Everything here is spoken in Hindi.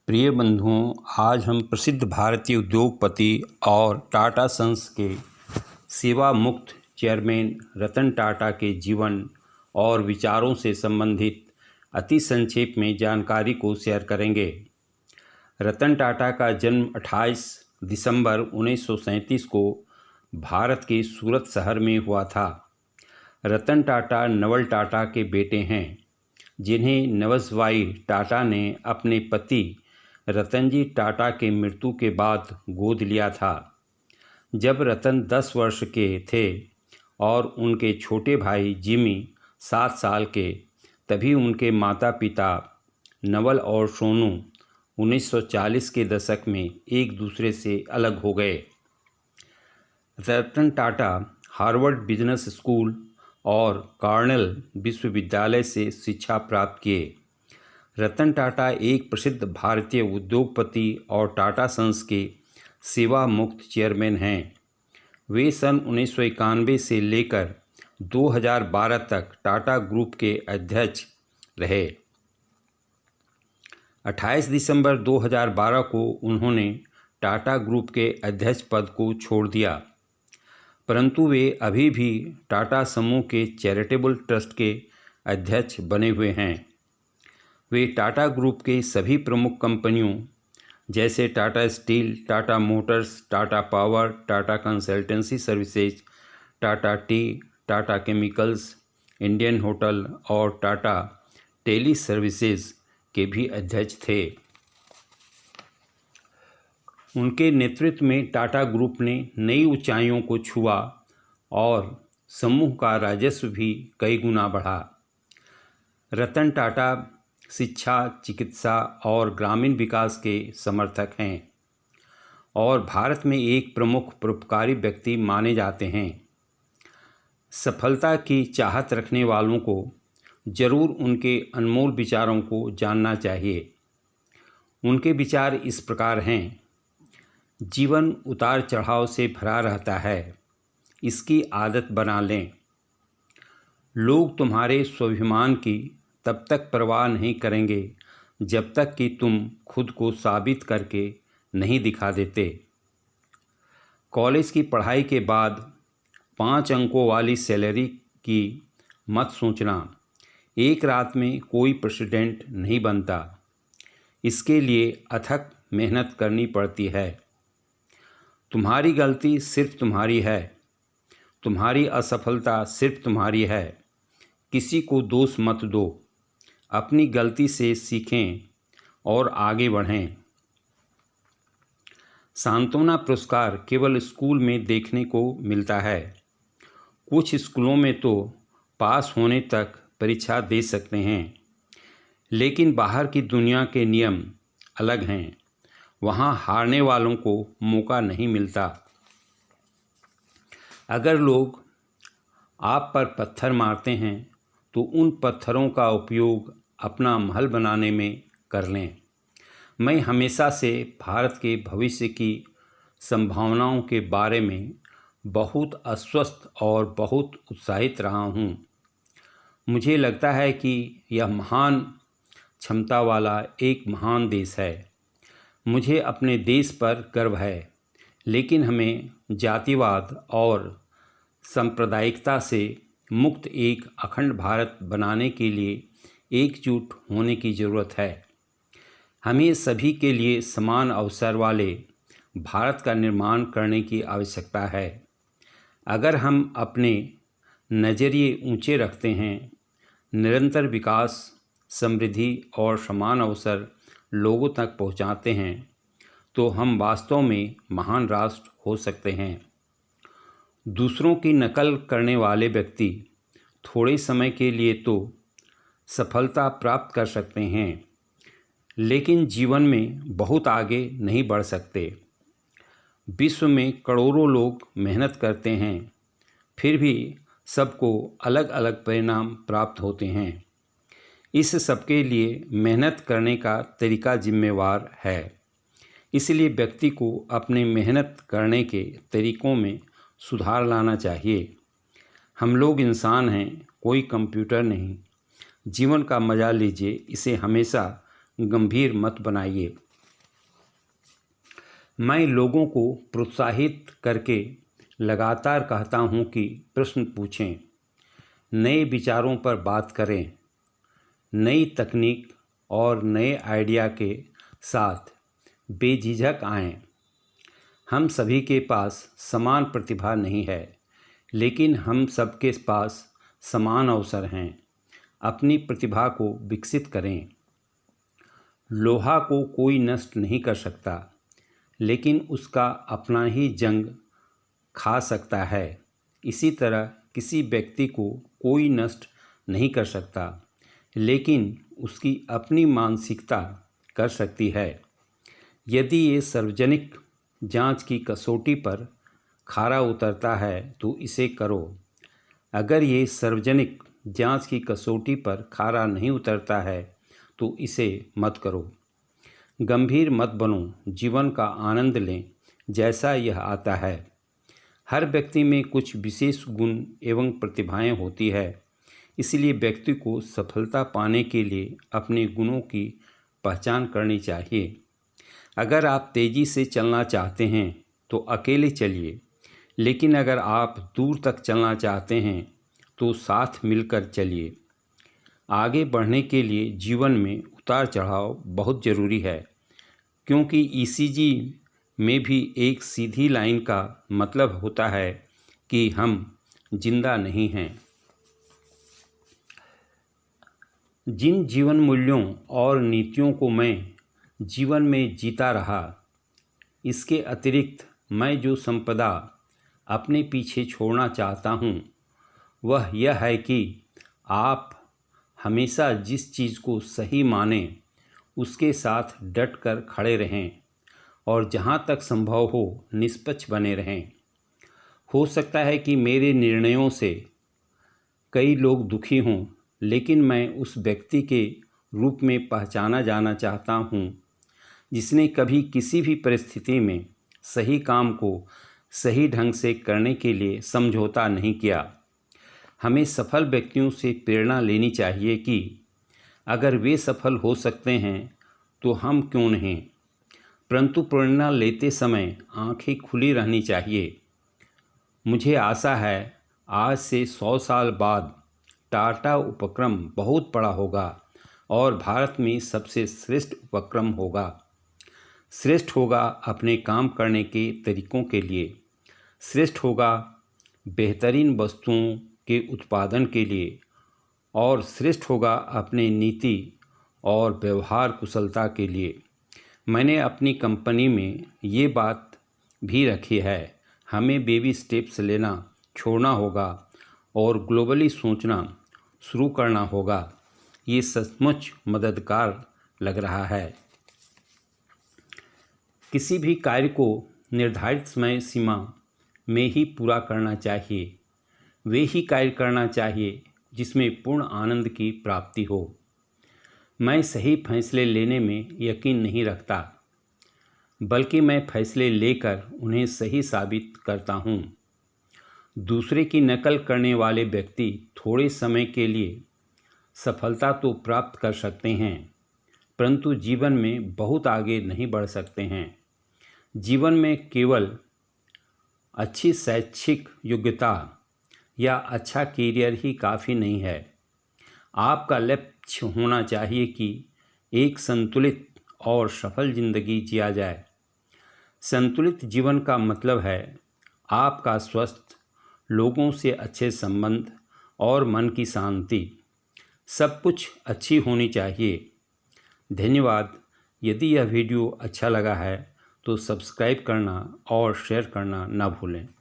प्रिय बंधुओं, आज हम प्रसिद्ध भारतीय उद्योगपति और टाटा सन्स के सेवा मुक्त चेयरमैन रतन टाटा के जीवन और विचारों से संबंधित अति संक्षेप में जानकारी को शेयर करेंगे। रतन टाटा का जन्म 28 दिसंबर 1937 को भारत के सूरत शहर में हुआ था। रतन टाटा नवल टाटा के बेटे हैं, जिन्हें नवसभाई टाटा ने अपने पति रतनजी टाटा के मृत्यु के बाद गोद लिया था। जब रतन 10 वर्ष के थे और उनके छोटे भाई जिमी 7 साल के, तभी उनके माता पिता नवल और सोनू 1940 के दशक में एक दूसरे से अलग हो गए। Ratan Tata Harvard business school और कॉर्नेल विश्वविद्यालय से शिक्षा प्राप्त किए। रतन टाटा एक प्रसिद्ध भारतीय उद्योगपति और टाटा सन्स के सेवा मुक्त चेयरमैन हैं। वे सन 1991 से लेकर 2012 तक टाटा ग्रुप के अध्यक्ष रहे। 28 दिसंबर 2012 को उन्होंने टाटा ग्रुप के अध्यक्ष पद को छोड़ दिया, परंतु वे अभी भी टाटा समूह के चैरिटेबल ट्रस्ट के अध्यक्ष बने हुए हैं। वे टाटा ग्रुप के सभी प्रमुख कंपनियों जैसे Tata steel, Tata Motors, Tata power, Tata consultancy services, Tata T, Tata chemicals, Indian hotel और टाटा टेली सर्विसेज के भी अध्यक्ष थे। उनके नेतृत्व में टाटा ग्रुप ने नई ऊंचाइयों को छुआ और समूह का राजस्व भी कई गुना बढ़ा। रतन टाटा शिक्षा, चिकित्सा और ग्रामीण विकास के समर्थक हैं और भारत में एक प्रमुख परोपकारी व्यक्ति माने जाते हैं। सफलता की चाहत रखने वालों को जरूर उनके अनमोल विचारों को जानना चाहिए। उनके विचार इस प्रकार हैं: जीवन उतार चढ़ाव से भरा रहता है, इसकी आदत बना लें। लोग तुम्हारे स्वाभिमान की तब तक परवाह नहीं करेंगे जब तक कि तुम खुद को साबित करके नहीं दिखा देते। कॉलेज की पढ़ाई के बाद 5 अंकों वाली सैलरी की मत सोचना। एक रात में कोई प्रेसिडेंट नहीं बनता, इसके लिए अथक मेहनत करनी पड़ती है। तुम्हारी गलती सिर्फ तुम्हारी है, तुम्हारी असफलता सिर्फ तुम्हारी है। किसी को दोष मत दो, अपनी गलती से सीखें और आगे बढ़ें। सांत्वना पुरस्कार केवल स्कूल में देखने को मिलता है। कुछ स्कूलों में तो पास होने तक परीक्षा दे सकते हैं, लेकिन बाहर की दुनिया के नियम अलग हैं। वहाँ हारने वालों को मौका नहीं मिलता। अगर लोग आप पर पत्थर मारते हैं तो उन पत्थरों का उपयोग अपना महल बनाने में कर लें। मैं हमेशा से भारत के भविष्य की संभावनाओं के बारे में बहुत अस्वस्थ और बहुत उत्साहित रहा हूँ। मुझे लगता है कि यह महान क्षमता वाला एक महान देश है। मुझे अपने देश पर गर्व है, लेकिन हमें जातिवाद और सांप्रदायिकता से मुक्त एक अखंड भारत बनाने के लिए एकजुट होने की ज़रूरत है। हमें सभी के लिए समान अवसर वाले भारत का निर्माण करने की आवश्यकता है। अगर हम अपने नज़रिए ऊंचे रखते हैं, निरंतर विकास, समृद्धि और समान अवसर लोगों तक पहुंचाते हैं, तो हम वास्तव में महान राष्ट्र हो सकते हैं। दूसरों की नकल करने वाले व्यक्ति थोड़े समय के लिए तो सफलता प्राप्त कर सकते हैं, लेकिन जीवन में बहुत आगे नहीं बढ़ सकते। विश्व में करोड़ों लोग मेहनत करते हैं, फिर भी सबको अलग अलग परिणाम प्राप्त होते हैं। इस सबके लिए मेहनत करने का तरीका जिम्मेवार है। इसलिए व्यक्ति को अपने मेहनत करने के तरीकों में सुधार लाना चाहिए। हम लोग इंसान हैं, कोई कंप्यूटर नहीं। जीवन का मज़ा लीजिए, इसे हमेशा गंभीर मत बनाइए। मैं लोगों को प्रोत्साहित करके लगातार कहता हूं कि प्रश्न पूछें, नए विचारों पर बात करें, नई तकनीक और नए आइडिया के साथ बेझिझक आएं। हम सभी के पास समान प्रतिभा नहीं है, लेकिन हम सबके पास समान अवसर हैं। अपनी प्रतिभा को विकसित करें। लोहा को कोई नष्ट नहीं कर सकता, लेकिन उसका अपना ही जंग खा सकता है। इसी तरह किसी व्यक्ति को कोई नष्ट नहीं कर सकता, लेकिन उसकी अपनी मानसिकता कर सकती है। यदि ये सार्वजनिक जांच की कसौटी पर खरा उतरता है तो इसे करो। अगर ये सार्वजनिक जांच की कसौटी पर खरा नहीं उतरता है तो इसे मत करो। गंभीर मत बनो, जीवन का आनंद लें जैसा यह आता है। हर व्यक्ति में कुछ विशेष गुण एवं प्रतिभाएं होती है, इसलिए व्यक्ति को सफलता पाने के लिए अपने गुणों की पहचान करनी चाहिए। अगर आप तेज़ी से चलना चाहते हैं तो अकेले चलिए, लेकिन अगर आप दूर तक चलना चाहते हैं तो साथ मिलकर चलिए। आगे बढ़ने के लिए जीवन में उतार चढ़ाव बहुत ज़रूरी है, क्योंकि ईसीजी में भी एक सीधी लाइन का मतलब होता है कि हम जिंदा नहीं हैं। जिन जीवन मूल्यों और नीतियों को मैं जीवन में जीता रहा, इसके अतिरिक्त मैं जो संपदा अपने पीछे छोड़ना चाहता हूँ वह यह है कि आप हमेशा जिस चीज़ को सही मानें उसके साथ डट कर खड़े रहें और जहाँ तक संभव हो निष्पक्ष बने रहें। हो सकता है कि मेरे निर्णयों से कई लोग दुखी हों, लेकिन मैं उस व्यक्ति के रूप में पहचाना जाना चाहता हूँ जिसने कभी किसी भी परिस्थिति में सही काम को सही ढंग से करने के लिए समझौता नहीं किया। हमें सफल व्यक्तियों से प्रेरणा लेनी चाहिए कि अगर वे सफल हो सकते हैं तो हम क्यों नहीं। परंतु प्रेरणा लेते समय आंखें खुली रहनी चाहिए। मुझे आशा है आज से 100 साल बाद टाटा उपक्रम बहुत बड़ा होगा और भारत में सबसे श्रेष्ठ उपक्रम होगा। श्रेष्ठ होगा अपने काम करने के तरीकों के लिए, श्रेष्ठ होगा बेहतरीन वस्तुओं के उत्पादन के लिए और श्रेष्ठ होगा अपने नीति और व्यवहार कुशलता के लिए। मैंने अपनी कंपनी में ये बात भी रखी है, हमें बेबी स्टेप्स लेना छोड़ना होगा और ग्लोबली सोचना शुरू करना होगा। ये सचमुच मददगार लग रहा है। किसी भी कार्य को निर्धारित समय सीमा में ही पूरा करना चाहिए। वे ही कार्य करना चाहिए जिसमें पूर्ण आनंद की प्राप्ति हो। मैं सही फैसले लेने में यकीन नहीं रखता, बल्कि मैं फैसले लेकर उन्हें सही साबित करता हूँ। दूसरे की नकल करने वाले व्यक्ति थोड़े समय के लिए सफलता तो प्राप्त कर सकते हैं, परंतु जीवन में बहुत आगे नहीं बढ़ सकते हैं। जीवन में केवल अच्छी शैक्षिक योग्यता या अच्छा करियर ही काफ़ी नहीं है। आपका लक्ष्य होना चाहिए कि एक संतुलित और सफल जिंदगी जिया जाए। संतुलित जीवन का मतलब है आपका स्वस्थ, लोगों से अच्छे संबंध और मन की शांति, सब कुछ अच्छी होनी चाहिए। धन्यवाद। यदि यह वीडियो अच्छा लगा है तो सब्सक्राइब करना और शेयर करना ना भूलें।